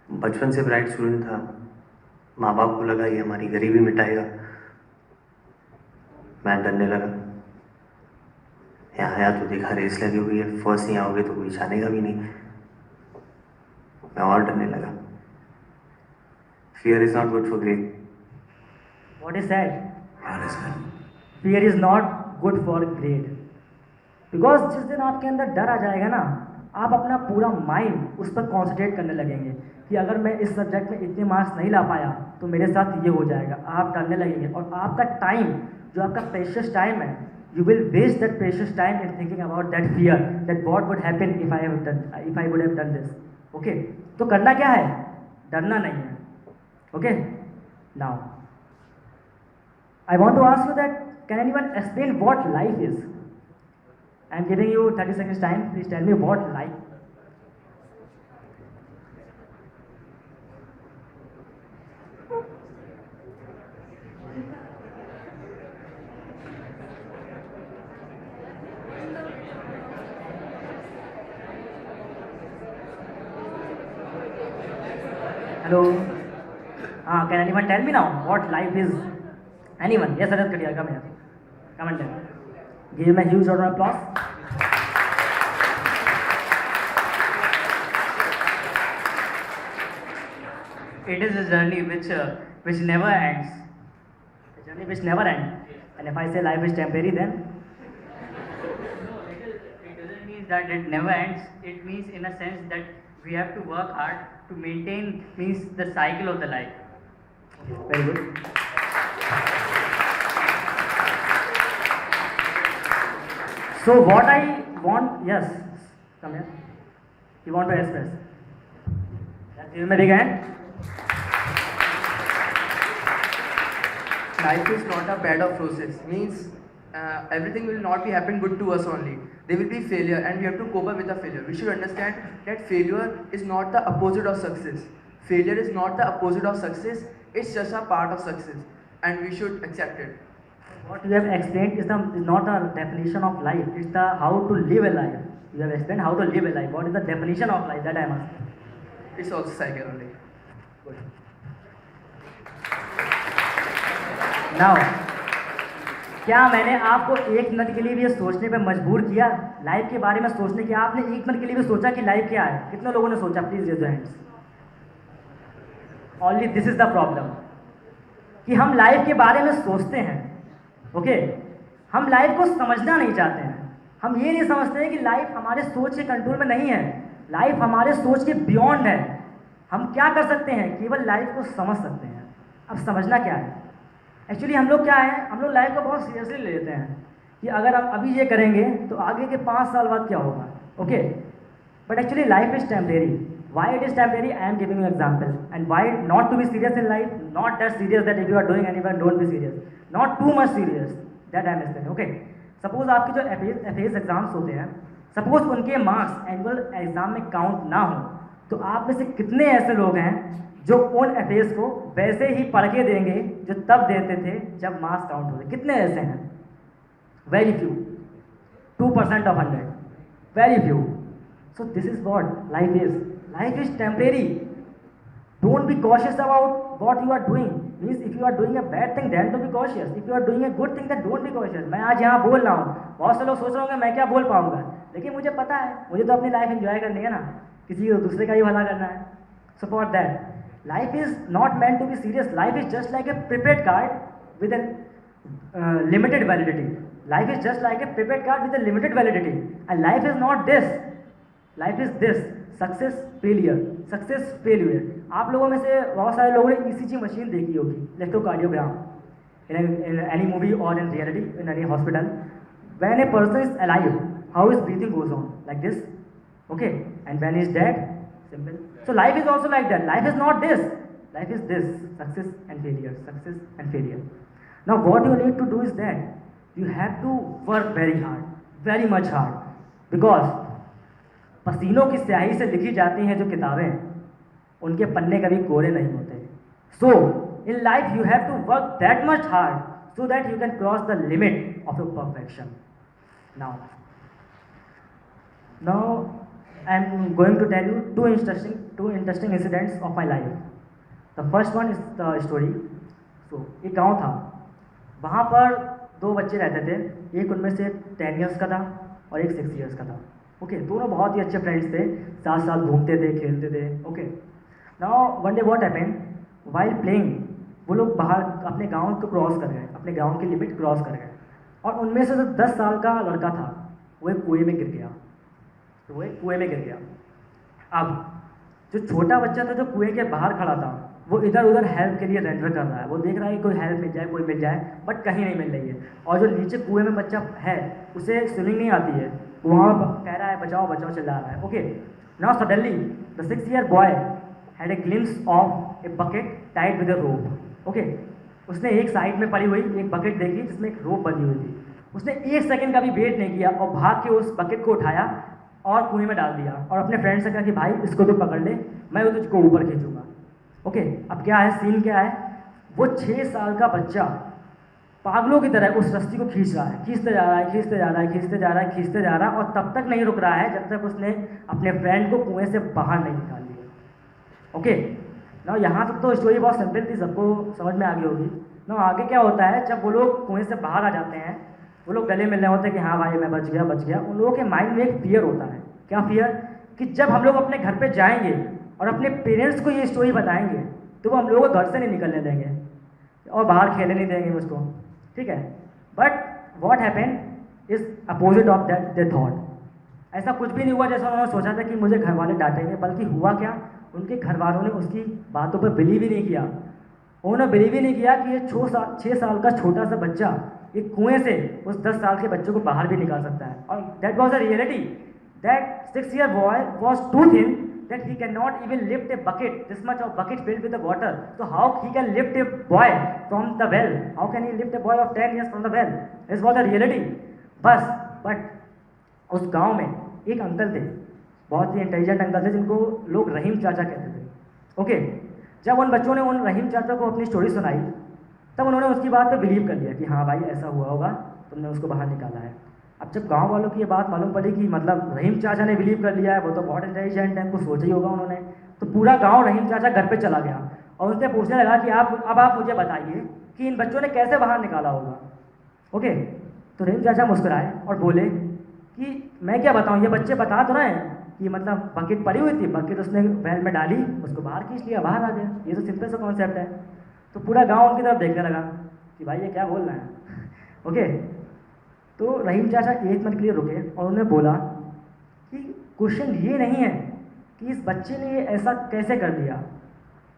बचपन से bright student था. माँ बाप को लगा ये हमारी गरीबी मिटाएगा. मैं डरने लगा। यहाँ आया तो देखा रेस लगी हुई है, फर्स्ट नहीं आओगे तो कोई छानेगा भी नहीं। मैं और डरने लगा। Fear is not good for grade. What is said? Fear is good. Fear is not good for grade. Because जिस दिन आपके अंदर डर आ जाएगा ना, आप अपना पूरा माइंड उस पर कॉन्सेंट्रेट करने लगेंगे कि अगर मैं इस सब्जेक्ट में इतने मार्क्स नहीं ला पाया तो मेरे साथ ये हो जाएगा। आप डरने लगेंगे और आपका टाइम, जो आपका प्रेशियस टाइम है, you will waste that precious time in thinking about that fear, that what would happen if I would have done this. Okay? तो करना क्या है? डरना नहीं है। Okay? Now, I want to ask you that, can anyone explain what life is? I am giving you 30 seconds time. Please tell me what life. Hello. Can anyone tell me now what life is? Anyone? Yes, Arad Kadia, come here. Come and tell. Give him a huge round of applause. It is a journey which never ends. A journey which never ends. And if I say life is temporary, then It doesn't mean that it never ends. It means in a sense that we have to work hard to maintain means the cycle of the life. very good. So what I want, yes, come here. You want to express? Let's give him a big hand. Life is not a bed of roses. Means everything will not be happen good to us only. There will be failure, and we have to cope up with the failure. We should understand that failure is not the opposite of success. Failure is not the opposite of success. It's just a part of success, and we should accept it. What you have explained is not a definition of life. It's the how to live a life. You have explained how to live a life. What is the definition of life? That I am asking. It's also cycle only. Now, क्या मैंने आपको एक minute के लिए भी ये सोचने पे मजबूर किया लाइफ के बारे में सोचने की? आपने एक मिनट के लिए भी सोचा कि लाइफ क्या है? कितने लोगों ने सोचा? Please raise your hands. Only this is the problem कि हम लाइफ के बारे में सोचते हैं, ओके हम लाइफ को समझना नहीं चाहते हैं। हम ये नहीं समझते हैं कि लाइफ हमारे सोच के कंट्रोल में नहीं है, लाइफ हमारे सोच के बियॉन्ड है। हम क्या कर सकते हैं? केवल लाइफ को समझ सकते हैं। अब समझना क्या है? एक्चुअली हम लोग क्या है, हम लोग लाइफ को बहुत सीरियसली ले लेते हैं कि अगर हम अभी ये करेंगे तो आगे के 5 साल बाद क्या होगा, okay but actually life is temporary. Why it is temporary? I am giving you example. And why not to be serious in life? Not that serious that if you are doing anyone don't be serious, not too much serious, that I am explaining. Okay suppose आपके जो F exams होते हैं, suppose उनके marks annual exam में count ना हो, तो आप में से कितने ऐसे लोग हैं जो उन एफेज को वैसे ही पढ़ के देंगे जो तब देते थे जब मार्क्स काउंट होते? कितने ऐसे हैं? Very few, 2% of 100, very few. So this is what life is. Life is temporary. Don't be cautious about what you are doing. Means if you are doing a bad thing then to be cautious, if you are doing a good thing then don't be cautious. मैं आज यहाँ बोल रहा हूँ, बहुत से लोग सोच रहे होंगे मैं क्या बोल पाऊंगा, लेकिन मुझे पता है मुझे तो अपनी लाइफ एंजॉय करनी है ना, किसी दूसरे का ही भला करना है। So for that life is not meant to be serious. Life is just like a prepaid card with a limited validity. Life is just like a prepaid card with a limited validity. And life is not this. Life is this. Success, failure. Success, failure. आप लोगों में से बहुत सारे लोगों ने ECG machine देखी होगी, electrocardiogram, in any movie or in reality, in any hospital. When a person is alive, how his breathing goes on? Like this. Okay? And when he is dead, simple. So life is also like that. Life is not this. Life is this. Success and failure. Success and failure. Now what you need to do is that you have to work very hard. Very much hard. Because पसीनों की स्याही से लिखी जाती हैं जो किताबें, उनके पन्ने कभी कोरे नहीं होते। So in life you have to work that much hard so that you can cross the limit of your perfection. Now I am going to tell you two interesting incidents of my life. The first one is the story. So एक गांव था, वहाँ पर दो बच्चे रहते थे, एक उनमें से 10 ईयर्स का था और एक 6 ईयर्स का था। ओके, दोनों बहुत ही अच्छे फ्रेंड्स थे, साथ साथ घूमते थे, खेलते थे। Okay, now one day what happened, while playing वो लोग बाहर अपने गांव को क्रॉस कर गए, अपने गांव की लिमिट क्रॉस कर गए, और उनमें से जो 10 साल का लड़का था वो एक कुएं में गिर गया। तो वो एक कुएं में गिर गया। अब जो छोटा बच्चा था जो कुएं के बाहर खड़ा था, वो इधर उधर हेल्प के लिए रेंडर कर रहा है, वो देख रहा है कि कोई हेल्प मिल जाए, कोई मिल जाए, बट कहीं नहीं मिल रही है। और जो नीचे कुएं में बच्चा है उसे स्विमिंग नहीं आती है, वहाँ कह रहा है बचाओ बचाओ चिल्ला रहा है। Okay, now suddenly the 6-year boy had a glimpse of a bucket tied with a rope. Okay, उसने एक साइड में पड़ी हुई एक बकेट देखी जिसमें एक रोप बनी हुई थी। उसने 1 सेकंड का भी वेट नहीं किया और भाग के उस बकेट को उठाया और कुएं में डाल दिया और अपने फ्रेंड से कहा कि भाई इसको तो पकड़ ले, मैं वो तुझको ऊपर खींचूंगा। ओके, अब क्या है, सीन क्या है, वो 6 साल का बच्चा पागलों की तरह उस रस्सी को खींच रहा है, खींचते जा रहा है, खींचते जा रहा है, खींचते जा रहा है, खींचते जा रहा है, और तब तक नहीं रुक रहा है जब तक उसने अपने फ्रेंड को कुएं से बाहर नहीं निकाल लिया। ओके, ना यहाँ तक तो स्टोरी बहुत सिंपल थी, सबको समझ में आ गई होगी। ना आगे क्या होता है, जब वो लोग कुएं से बाहर आ जाते हैं, वो लोग गले मिलने होते हैं कि हाँ भाई मैं बच गया बच गया। उन लोगों के माइंड में एक फियर होता है। क्या फियर? कि जब हम लोग अपने घर पे जाएंगे और अपने पेरेंट्स को ये स्टोरी बताएंगे तो वो हम लोगों को घर से नहीं निकलने देंगे और बाहर खेलने नहीं देंगे मुझको, ठीक है। But what happen is opposite of that they thought. ऐसा कुछ भी नहीं हुआ जैसा उन्होंने सोचा था कि मुझे घर वाले डांटेंगे, बल्कि हुआ क्या, उनके घर वालों ने उसकी बातों पर बिलीव ही नहीं किया। उन्होंने बिलीव ही नहीं किया कि ये 6 साल का छोटा सा बच्चा एक कुएं से उस 10 साल के बच्चों को बाहर भी निकाल सकता है। और that was a reality, that 6-year boy was too thin that he cannot even lift a bucket, this much of bucket filled with the water. So how he can lift a boy from the well? How can he lift a boy of 10 years from the well? This was the reality. but उस गांव में एक uncle थे, बहुत ही intelligent uncle थे, जिनको लोग रहीम चाचा कहते थे। ओके, जब उन बच्चों ने उन रहीम चाचा को अपनी स्टोरी सुनाई, तब उन्होंने उसकी बात पे बिलीव कर लिया कि हाँ भाई ऐसा हुआ होगा, तुमने उसको बाहर निकाला है। अब जब गांव वालों की ये बात मालूम पड़ी कि मतलब रहीम चाचा ने बिलीव कर लिया है, वो तो बहुत इंटेलिजेंट है, कुछ सोचा ही होगा उन्होंने, तो पूरा गांव रहीम चाचा घर पे चला गया और उनसे पूछने लगा कि आप मुझे बताइए कि इन बच्चों ने कैसे बाहर निकाला होगा। ओके, तो रहीम चाचा मुस्कुराए और बोले कि मैं क्या बताऊँ, ये बच्चे बता तो रहे हैं कि मतलब बकेट पड़ी हुई थी, बकेट उसने बैल में डाली, उसको बाहर खींच लिया, बाहर आ गया। ये तो सिंपल सा कॉन्सेप्ट है। तो पूरा गाँव उनकी तरफ देखने लगा कि भाई ये क्या बोल रहे हैं। ओके, तो रहीम चाचा 1 मिनट के लिए रुके और उन्होंने बोला कि क्वेश्चन ये नहीं है कि इस बच्चे ने ये ऐसा कैसे कर लिया।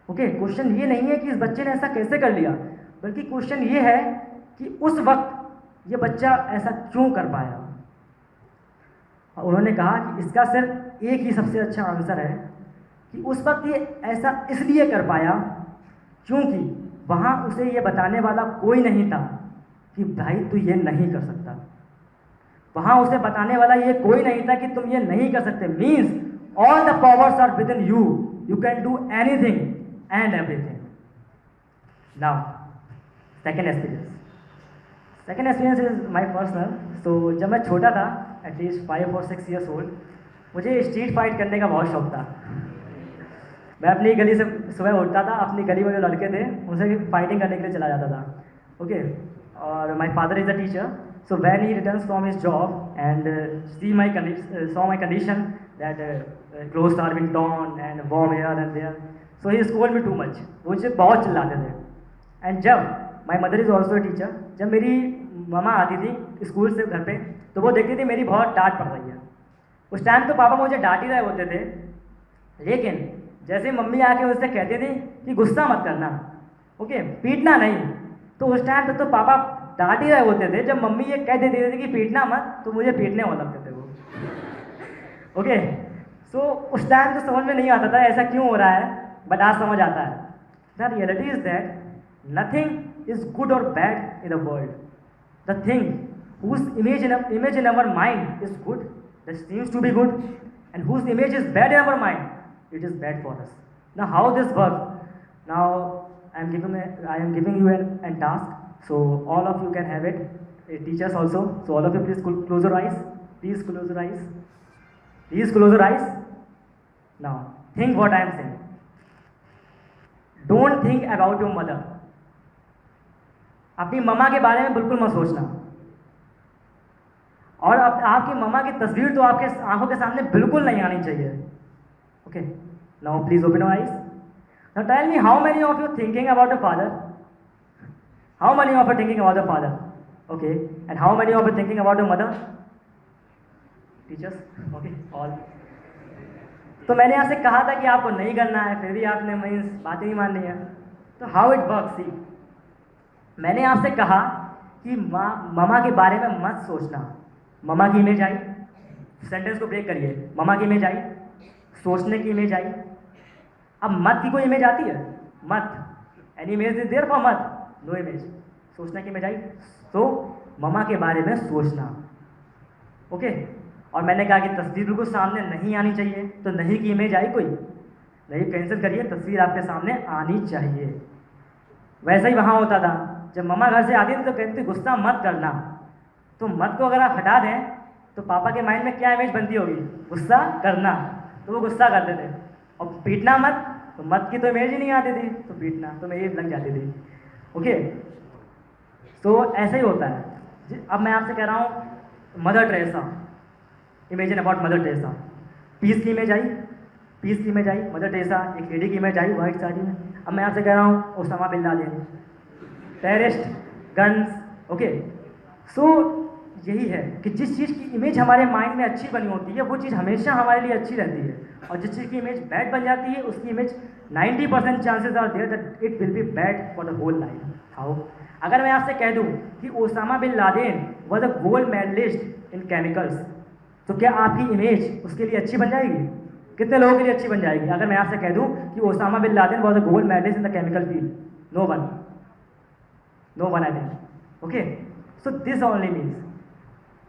ओके, क्वेश्चन ये नहीं है कि इस बच्चे ने ऐसा कैसे कर लिया, बल्कि क्वेश्चन ये है कि उस वक्त ये बच्चा ऐसा क्यों कर पाया। और उन्होंने कहा कि इसका सिर्फ एक ही सबसे अच्छा आंसर है कि उस वक्त ये ऐसा इसलिए कर पाया क्योंकि वहाँ उसे ये बताने वाला कोई नहीं था कि भाई तू ये नहीं कर सकता। वहाँ उसे बताने वाला ये कोई नहीं था कि तुम ये नहीं कर सकते। Means all the powers are within you, you can do anything and everything. Now second experience is my personal. तो जब मैं छोटा था, एटलीस्ट 5 और 6 ईयर्स ओल्ड, मुझे स्ट्रीट फाइट करने का बहुत शौक था। मैं अपनी गली से सुबह उठता था, अपनी गली में जो लड़के थे उनसे फाइटिंग करने के लिए चला जाता था। ओके, और my father is a teacher, so when he returns from his job and saw my condition that clothes are being torn and warm here and there, so he scolded me too much. वो मुझे बहुत चिल्लाते थे। And जब my mother is also a teacher, जब मेरी मामा आती थी स्कूल से घर पे, तो वो देखती थी मेरी बहुत डांट पड़ रही है। उस टाइम तो पापा मुझे डांट ही रहे होते थे, लेकिन जैसे मम्मी आके उससे कहती थी कि गुस्सा मत करना, ओके, पीटना नहीं, तो उस टाइम पे तो पापा डांट ही रहे होते थे। जब मम्मी ये कह देती थी कि पीटना मत, तो मुझे पीटने वाले लगते थे वो। ओके, सो उस टाइम तो समझ में नहीं आता था ऐसा क्यों हो रहा है, बट आज समझ आता है। The reality is that nothing is good और bad in the world. The thing whose image in our mind is good, that seems to be good, and whose image is bad in our mind, it is bad for us. Now how this works? Now I am giving you a task. So all of you can have it, teachers also. So all of you please close your eyes. Please close your eyes. Please close your eyes. Now think what I am saying. Don't think about your mother. अपनी मम्मा के बारे में बिल्कुल मत सोचना, और आपकी मम्मा की तस्वीर तो आपके आंखों के सामने बिल्कुल नहीं आनी चाहिए। Okay, now please open your eyes. Now tell me, how many of you thinking about your father? How many of you thinking about your father? Okay, and how many of you thinking about your mother? Teachers, okay, all. तो मैंने आपसे कहा था कि आपको नहीं करना है, फिर भी आपने मीन्स बातें ही मान ली है। तो हाउ इट वर्क, सी, मैंने आपसे कहा कि ममा के बारे में मत सोचना। ममा की इमेज आई, सेंटेंस को ब्रेक करिए, ममा की इमेज आई, सोचने की इमेज आई। अब मत की कोई इमेज आती है? मत, any image is there for मत? No image. सोचने की इमेज आई, तो ममा के बारे में सोचना। ओके, और मैंने कहा कि तस्वीर बिल्कुल सामने नहीं आनी चाहिए, तो नहीं की इमेज आई कोई नहीं, कैंसिल करिए, तस्वीर आपके सामने आनी चाहिए। वैसा ही वहाँ होता था, जब मम्मा घर से आती थी तो कहती थी गुस्सा मत करना, तो मत को अगर आप हटा दें तो पापा के माइंड में क्या इमेज बनती होगी? गुस्सा करना, तो वो गुस्सा करते थे। और पीटना मत, तो मत की तो इमेज ही नहीं आती थी, तो पीटना तो इमेज लग जाती थी। ओके, तो ऐसा ही होता है। अब मैं आपसे कह रहा हूँ Mother Teresa, imagine about Mother Teresa. Peace की इमेज आई, पीस की इमेज आई, मदर टेरेसा, एक लेडी की इमेज आई व्हाइट साड़ी में। अब मैं आपसे कह रहा हूँ Osama bin Laden, terrorist, guns. Okay, so यही है कि जिस चीज़ की इमेज हमारे माइंड में अच्छी बनी होती है वो चीज़ हमेशा हमारे लिए अच्छी रहती है, और जिस चीज़ की इमेज बैड बन जाती है उसकी image 90% chances are there that it will be bad for the whole life. How? अगर मैं आपसे कह दूं कि Osama bin Laden was a gold medallist in chemicals, तो क्या आपकी इमेज उसके लिए अच्छी बन जाएगी? कितने लोगों के लिए अच्छी बन जाएगी? अगर मैं आपसे कह दूं कि Osama bin Laden was a gold medallist in the chemical field, no one, no one I think. Okay, so this only means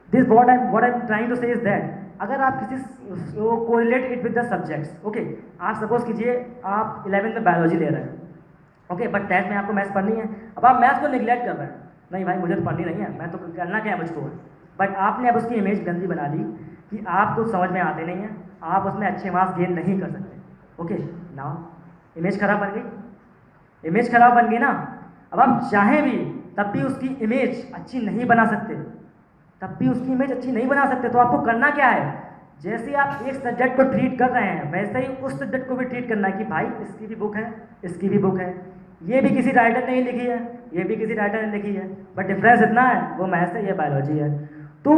this what I'm trying to say is that अगर आप किसी correlate it with the subjects. Okay, आप suppose कीजिए आप 11th में biology ले रहे हैं, ओके, बट 10th में आपको मैथ्स पढ़नी है। अब आप मैथ्स को निगलेक्ट कर रहे हैं, नहीं भाई मुझे तो पढ़नी नहीं है, मैं तो करना क्या है मुझको, बट आपने अब उसकी इमेज गंदी बना दी कि आपको समझ में आते नहीं है, आप उसमें अच्छे मार्क्स गेन नहीं कर सकते। ओके, नाउ इमेज खराब बन गई, इमेज खराब बन गई ना। अब आप चाहें भी तब भी उसकी इमेज अच्छी नहीं बना सकते, तब भी उसकी इमेज अच्छी नहीं बना सकते। तो आपको करना क्या है? जैसे आप एक सब्जेक्ट को ट्रीट कर रहे हैं वैसे ही उस सब्जेक्ट को भी ट्रीट करना है कि भाई इसकी भी बुक है, इसकी भी बुक है, ये भी किसी राइटर ने ही लिखी है, ये भी किसी राइटर ने लिखी है, बट डिफरेंस इतना है, वो मैथ्स है, ये बायोलॉजी है। तो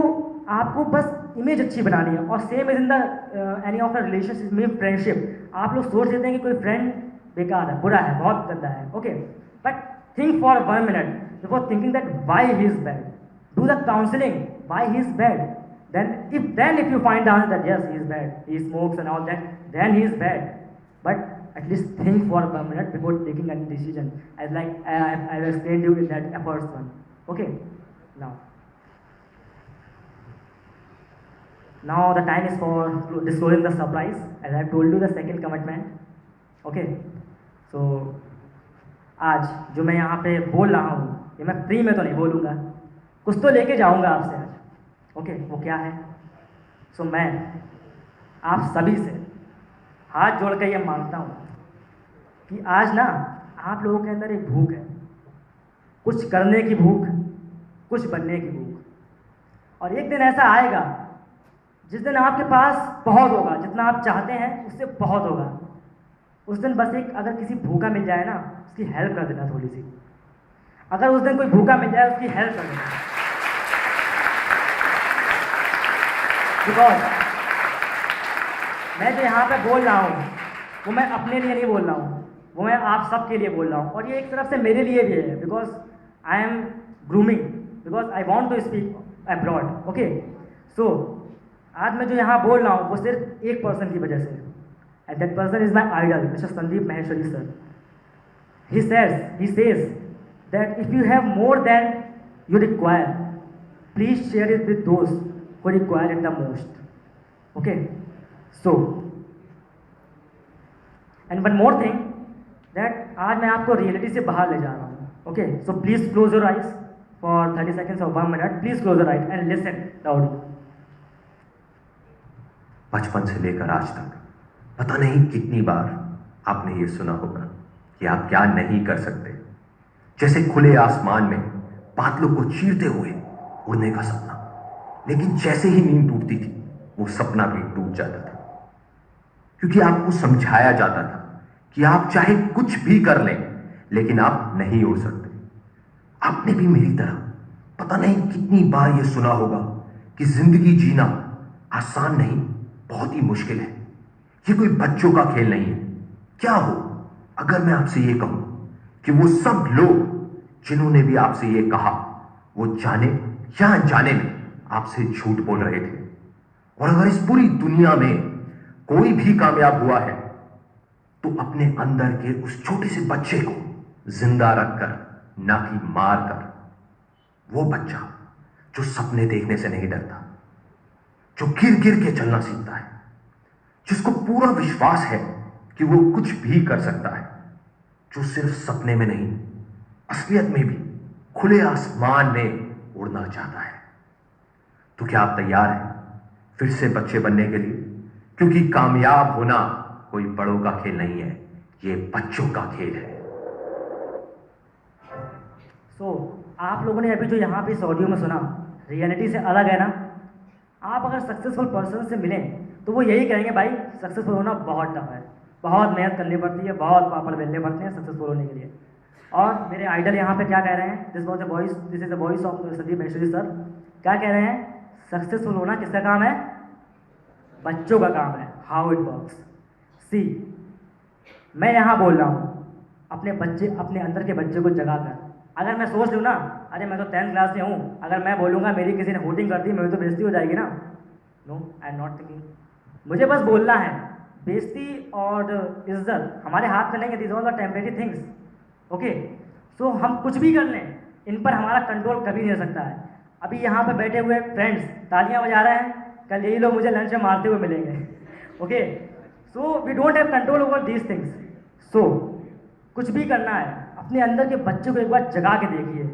आपको बस इमेज अच्छी बनानी है। और same is in the any of the relationship में फ्रेंडशिप। आप लोग सोच लेते हैं कि कोई फ्रेंड बेकार है, बुरा है, बहुत गंदा है, okay, but think for 1 minute before thinking that why he is bad. Do the counseling why he is bad. Then if you find out that yes he is bad, he smokes and all that, then he is bad. But at least think for 1 minute before taking any decision. As like I will explain you in that first one. Okay. Now the time is for disclosing the surprise. As I told you the second commitment. Okay. So आज जो मैं यहाँ पे बोल रहा हूँ ये मैं फ्री में तो नहीं बोलूँगा, कुछ तो लेके जाऊंगा आपसे आज। ओके, वो क्या है? सो मैं आप सभी से हाथ जोड़ कर ये मांगता हूँ कि आज ना आप लोगों के अंदर एक भूख है, कुछ करने की भूख, कुछ बनने की भूख। और एक दिन ऐसा आएगा जिस दिन आपके पास बहुत होगा, जितना आप चाहते हैं उससे बहुत होगा। उस दिन बस एक अगर किसी भूखा मिल जाए ना, उसकी हेल्प कर देना थोड़ी सी। अगर उस दिन कोई भूखा मिल जाए उसकी हेल्प कर देना। बिकॉज मैं जो यहाँ पे बोल रहा हूँ वो मैं अपने लिए नहीं बोल रहा हूँ, वो मैं आप सब के लिए बोल रहा हूँ। और ये एक तरफ से मेरे लिए भी है, because I am grooming, because I want to speak abroad. Okay, so आज मैं जो यहाँ बोल रहा हूँ वो सिर्फ एक पर्सन की वजह से, and that person is my idol mister Sandeep Maheshwari sir. He says that if you have more than you require, please share it with those who require it the most. Okay, so and one more thing that आज मैं आपको reality से बाहर ले जा रहा हूँ। Okay, so please close your eyes for 30 seconds or 1 minute. Please close your eyes and listen loudly. बचपन से लेकर आज तक पता नहीं कितनी बार आपने ये सुना होगा कि आप क्या नहीं कर सकते। जैसे खुले आसमान में बादलों को चीरते हुए उड़ने का सपना। लेकिन जैसे ही नींद टूटती थी वो सपना भी टूट जाता था, क्योंकि आपको समझाया जाता था कि आप चाहे कुछ भी कर लें लेकिन आप नहीं उड़ सकते। आपने भी मेरी तरह पता नहीं कितनी बार यह सुना होगा कि जिंदगी जीना आसान नहीं, बहुत ही मुश्किल है। ये कोई बच्चों का खेल नहीं है। क्या हो अगर मैं आपसे यह कहूं कि वो सब लोग जिन्होंने भी आपसे यह कहा वो जाने या अनजाने में आपसे झूठ बोल रहे थे। और अगर इस पूरी दुनिया में कोई भी कामयाब हुआ है तो अपने अंदर के उस छोटे से बच्चे को जिंदा रखकर, ना कि मार कर। वो बच्चा जो सपने देखने से नहीं डरता, जो गिर गिर के चलना सीखता है, जिसको पूरा विश्वास है कि वो कुछ भी कर सकता है, जो सिर्फ सपने में नहीं असलियत में भी खुले आसमान में उड़ना चाहता है। तो क्या आप तैयार हैं फिर से बच्चे बनने के लिए? क्योंकि कामयाब होना कोई बड़ों का खेल नहीं है, ये बच्चों का खेल है। आप लोगों ने अभी जो यहाँ पे इस ऑडियो में सुना, रियलिटी से अलग है ना। आप अगर सक्सेसफुल पर्सन से मिलें तो वो यही कहेंगे, भाई सक्सेसफुल होना बहुत टफ है, बहुत मेहनत करनी पड़ती है, बहुत पापड़ बेलने पड़ते हैं सक्सेसफुल होने के लिए। और मेरे आइडल यहाँ पे क्या कह रहे हैं, this is the voice of Sandeep Maheshwari sir. क्या कह रहे हैं? सक्सेसफुल होना किसका काम है? बच्चों का काम है। हाउ इट वर्क्स, सी मैं यहाँ बोल रहा हूँ अपने अंदर के बच्चे को जगा कर। अगर मैं सोच लूँ ना, अरे मैं तो 10th क्लास में हूँ, अगर मैं बोलूँगा मेरी किसी ने होटिंग कर दी, मेरी तो बेइज्जती हो जाएगी ना। No, I am not thinking. मुझे बस बोलना है। बेइज्जती और इज्जत हमारे हाथ में नहीं है, this all the temporary things. Okay, so हम कुछ भी कर लें, इन पर हमारा कंट्रोल कभी नहीं हो सकता है। अभी यहाँ पे बैठे हुए फ्रेंड्स तालियां बजा रहे हैं, कल यही लोग मुझे लंच में मारते हुए मिलेंगे। Okay, so we don't have control over these things. So कुछ भी करना है, अपने अंदर के बच्चे को एक बार जगा के देखिए।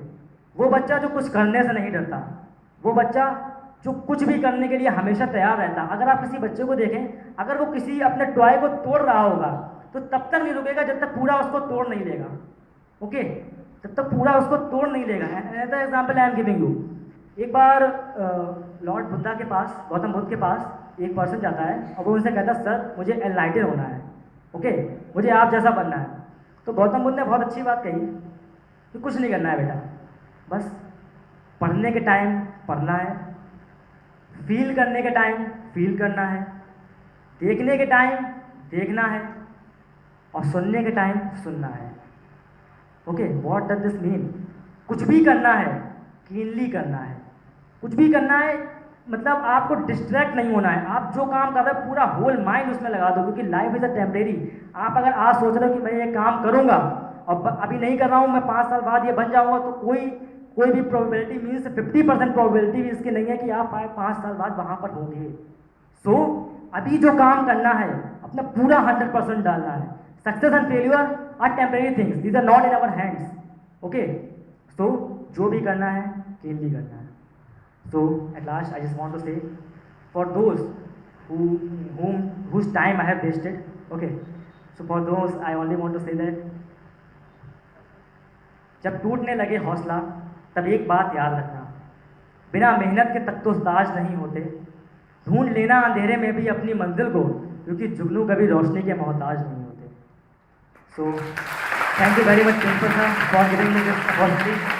वो बच्चा जो कुछ करने से नहीं डरता, वो बच्चा जो कुछ भी करने के लिए हमेशा तैयार रहता। अगर आप किसी बच्चे को देखें, अगर वो किसी अपने टॉय को तोड़ रहा होगा तो तब तक नहीं रुकेगा जब तक पूरा उसको तोड़ नहीं लेगा। ओके, जब तक पूरा उसको तोड़ नहीं लेगा। Another example I am giving you. एक बार लॉर्ड बुद्धा के पास, गौतम बुद्ध के पास एक पर्सन जाता है और वो उनसे कहता है, सर मुझे एनलाइटन होना है, ओके, मुझे आप जैसा बनना है। तो गौतम बुद्ध ने बहुत अच्छी बात कही कि कुछ नहीं करना है बेटा, बस पढ़ने के टाइम पढ़ना है, फील करने के टाइम फील करना है, देखने के टाइम देखना है और सुनने के टाइम सुनना है। Okay, what does this mean? कुछ भी करना है, क्लीनली करना है, कुछ भी करना है, मतलब आपको डिस्ट्रैक्ट नहीं होना है। आप जो काम कर रहे हो पूरा होल माइंड उसमें लगा दो, क्योंकि लाइफ इज अ टेम्परेरी। आप अगर आज सोच रहे हो कि मैं ये काम करूंगा और अभी नहीं कर रहा हूँ, मैं 5 साल बाद ये बन जाऊंगा, तो कोई भी प्रोबेबिलिटी मीन्स 50% प्रोबेबिलिटी भी इसकी नहीं है कि आप 5 साल बाद वहां पर होंगे। सो अभी जो काम करना है अपना पूरा 100% डालना है। Success and failure are temporary things, these are not in our hands. Okay, so जो भी करना है क्लीनली करना है। So at last I just want to say, for those whose time I have wasted, okay, so for those I only want to say that जब टूटने लगे हौसला तब एक बात याद रखना, बिना मेहनत के तक तो ताज नहीं होते। ढूंढ लेना अंधेरे में भी अपनी मंजिल को, क्योंकि जुगनू कभी रोशनी के मोहताज नहीं होते। So thank you very much, Principal sir, for giving me this opportunity.